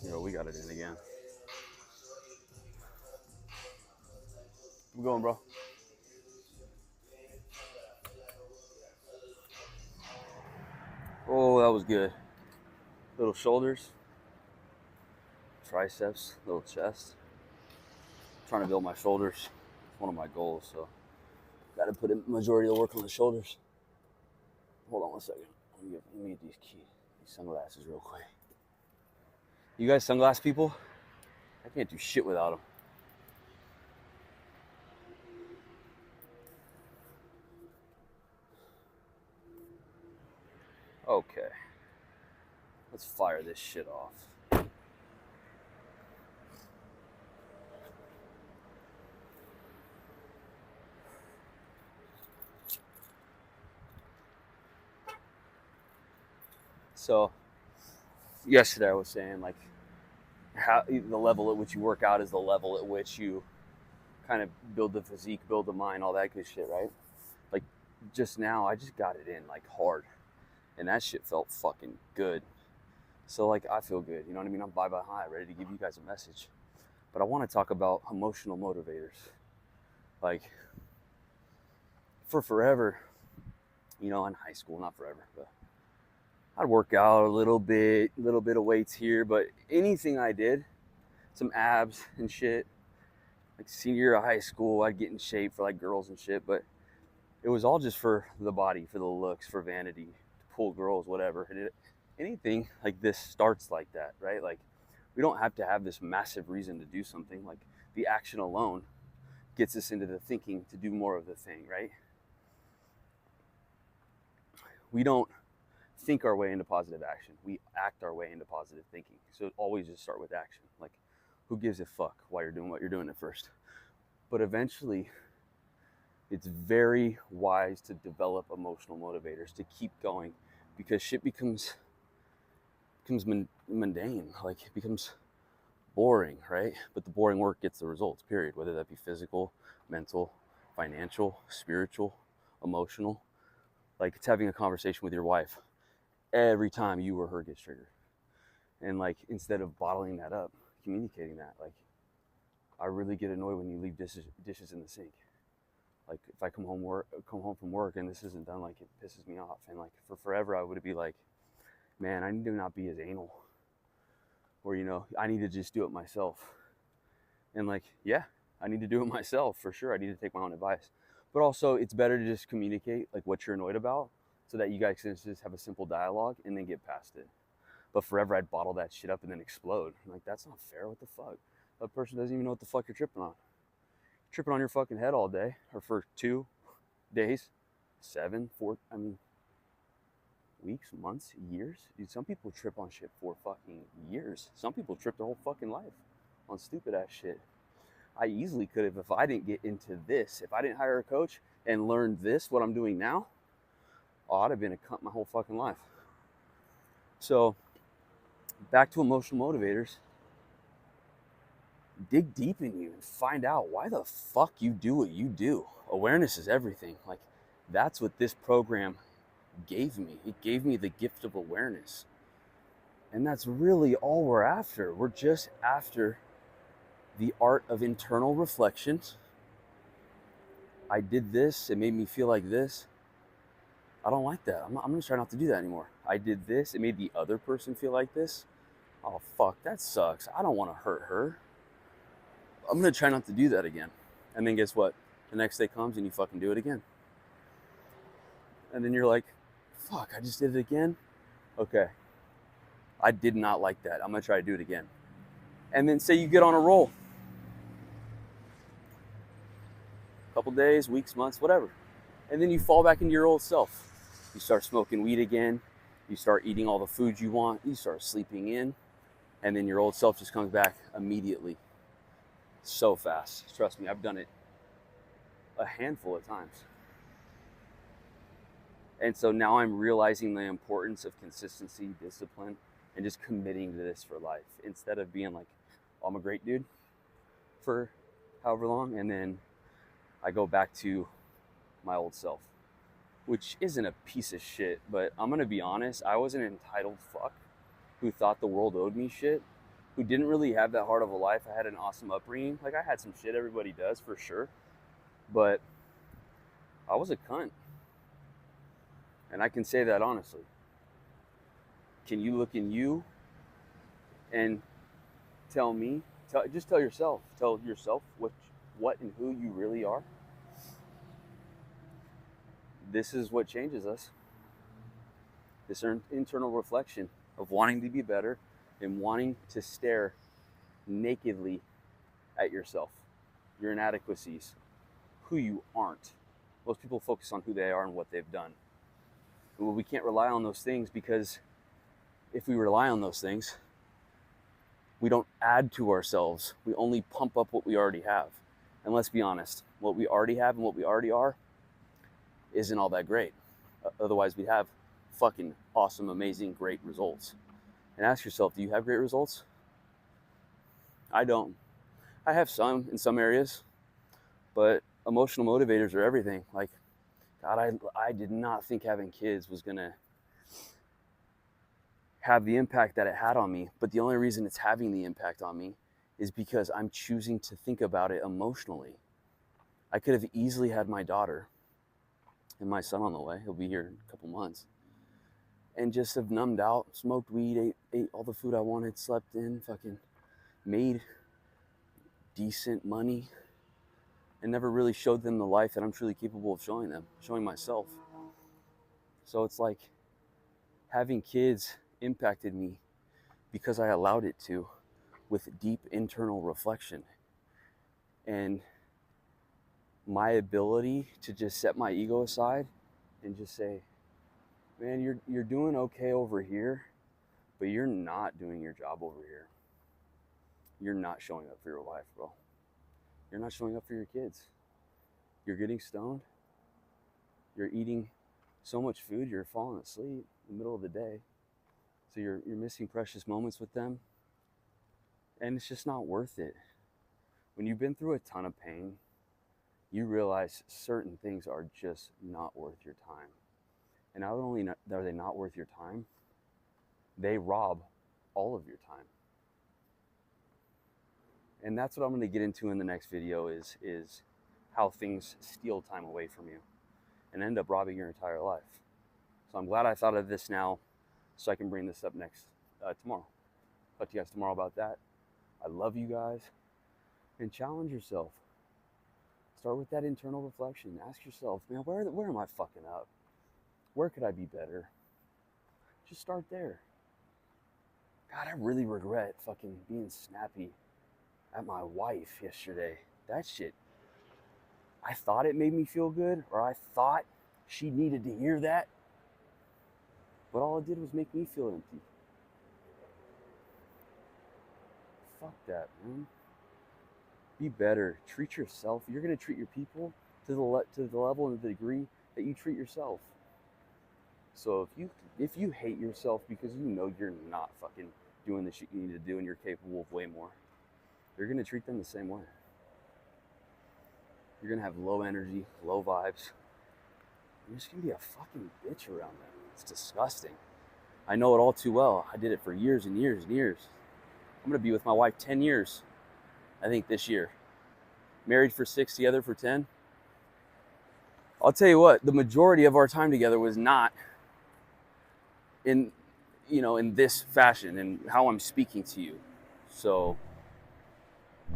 Yo, we got it in again. We're going, bro. Oh, that was good. Little shoulders, triceps, little chest. I'm trying to build my shoulders. It's one of my goals, so got to put a majority of the work on the shoulders. Hold on one second. Let me get these sunglasses real quick. You guys sunglass people? I can't do shit without them. Okay, let's fire this shit off. So, yesterday I was saying like how the level at which you work out is the level at which you kind of build the physique, build the mind, all that good shit, right? Like just now, I just got it in like hard, and that shit felt fucking good. So like I feel good, you know what I mean? I'm bye high, ready to give you guys a message. But I want to talk about emotional motivators. Like for forever, you know, in high school, not forever, but I'd work out a little bit of weights here, but anything I did, some abs and shit. Like senior year of high school, I'd get in shape for like girls and shit, but it was all just for the body, for the looks, for vanity, to pull girls, whatever. Anything like this starts like that, right? Like we don't have to have this massive reason to do something. Like the action alone gets us into the thinking to do more of the thing, right? We don't think our way into positive action. We act our way into positive thinking. So always just start with action. Like who gives a fuck why you're doing what you're doing at first? But eventually it's very wise to develop emotional motivators to keep going, because shit becomes mundane, like it becomes boring, right? But the boring work gets the results, period, whether that be physical, mental, financial, spiritual, emotional. Like it's having a conversation with your wife every time you or her gets triggered, and like instead of bottling that up, communicating that. Like I really get annoyed when you leave dishes in the sink. Like if I come home from work and this isn't done, like it pisses me off. And like for forever I would be like, man, I need to not be as anal, or you know, I need to just do it myself. And like, yeah, I need to do it myself for sure. I need to take my own advice, but also it's better to just communicate like what you're annoyed about, so that you guys can just have a simple dialogue and then get past it. But forever I'd bottle that shit up and then explode. I'm like, that's not fair. What the fuck? That person doesn't even know what the fuck you're tripping on. You're tripping on your fucking head all day, or for 2 days, 7, 4. I mean, weeks, months, years. Dude, some people trip on shit for fucking years. Some people trip their whole fucking life on stupid ass shit. I easily could have, if I didn't get into this, if I didn't hire a coach and learn this, what I'm doing now, oh, I'd have been a cunt my whole fucking life. So, back to emotional motivators. Dig deep in you and find out why the fuck you do what you do. Awareness is everything. Like, that's what this program gave me. It gave me the gift of awareness. And that's really all we're after. We're just after the art of internal reflection. I did this, it made me feel like this. I don't like that. I'm going to try not to do that anymore. I did this, it made the other person feel like this. Oh, fuck, that sucks. I don't want to hurt her. I'm going to try not to do that again. And then guess what? The next day comes and you fucking do it again. And then you're like, fuck, I just did it again? Okay. I did not like that. I'm going to try to do it again. And then say you get on a roll. A couple days, weeks, months, whatever. And then you fall back into your old self. You start smoking weed again. You start eating all the food you want. You start sleeping in. And then your old self just comes back immediately. So fast. Trust me, I've done it a handful of times. And so now I'm realizing the importance of consistency, discipline, and just committing to this for life, instead of being like, oh, I'm a great dude for however long, and then I go back to my old self, which isn't a piece of shit. But I'm gonna be honest, I was an entitled fuck who thought the world owed me shit. who didn't really have that hard of a life. I had an awesome upbringing. Like, I had some shit, everybody does for sure, but I was a cunt, and I can say that honestly. Can you look in you and tell me, just tell yourself what and who you really are? This is what changes us. This internal reflection of wanting to be better and wanting to stare nakedly at yourself, your inadequacies, who you aren't. Most people focus on who they are and what they've done. Well, we can't rely on those things, because if we rely on those things, we don't add to ourselves. We only pump up what we already have. And let's be honest, what we already have and what we already are isn't all that great. Otherwise, we'd have fucking awesome, amazing, great results. And ask yourself, do you have great results? I don't. I have some in some areas, but emotional motivators are everything. Like, God, I did not think having kids was gonna have the impact that it had on me. But the only reason it's having the impact on me is because I'm choosing to think about it emotionally. I could have easily had my daughter and my son on the way. He'll be here in a couple months. And just have numbed out, smoked weed, ate all the food I wanted, slept in, fucking made decent money, and never really showed them the life that I'm truly capable of showing them, showing myself. So it's like having kids impacted me because I allowed it to, with deep internal reflection. And my ability to just set my ego aside and just say, man, you're doing okay over here, but you're not doing your job over here. You're not showing up for your life, bro. You're not showing up for your kids. You're getting stoned. You're eating so much food, you're falling asleep in the middle of the day. So you're missing precious moments with them. And it's just not worth it. When you've been through a ton of pain, you realize certain things are just not worth your time. And not only are they not worth your time, they rob all of your time. And that's what I'm going to get into in the next video is how things steal time away from you and end up robbing your entire life. So I'm glad I thought of this now, so I can bring this up next tomorrow. Talk to you guys tomorrow about that. I love you guys, and challenge yourself. Start with that internal reflection. Ask yourself, man, where am I fucking up? Where could I be better? Just start there. God, I really regret fucking being snappy at my wife yesterday. That shit, I thought it made me feel good, or I thought she needed to hear that, but all it did was make me feel empty. Fuck that, man. Be better. Treat yourself. You're gonna treat your people to the level and the degree that you treat yourself. So if you hate yourself because you know you're not fucking doing the shit you need to do and you're capable of way more, you're gonna treat them the same way. You're gonna have low energy, low vibes. You're just gonna be a fucking bitch around them. It's disgusting. I know it all too well. I did it for years and years and years. I'm gonna be with my wife 10 years, I think, this year. Married for 6, together for 10. I'll tell you what, the majority of our time together was not in this fashion and how I'm speaking to you. So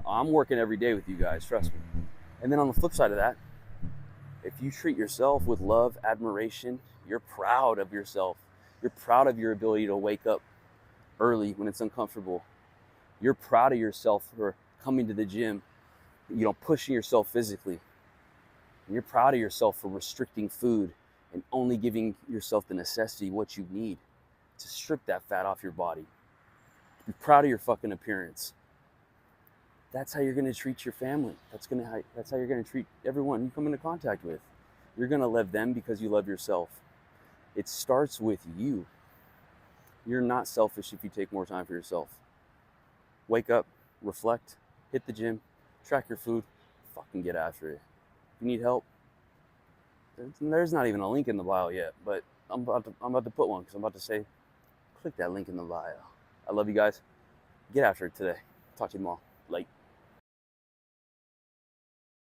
I'm working every day with you guys, trust me. And then on the flip side of that, if you treat yourself with love, admiration, you're proud of yourself. You're proud of your ability to wake up early when it's uncomfortable. You're proud of yourself for coming to the gym, pushing yourself physically. And you're proud of yourself for restricting food and only giving yourself the necessity, what you need to strip that fat off your body. Be proud of your fucking appearance. That's how you're going to treat your family. That's how you're going to treat everyone you come into contact with. You're going to love them because you love yourself. It starts with you. You're not selfish if you take more time for yourself. Wake up, reflect, hit the gym, track your food, fucking get after it. If you need help, there's not even a link in the bio yet, but I'm about to put one, because I'm about to say, click that link in the bio. I love you guys. Get after it today. Talk to you tomorrow. Like.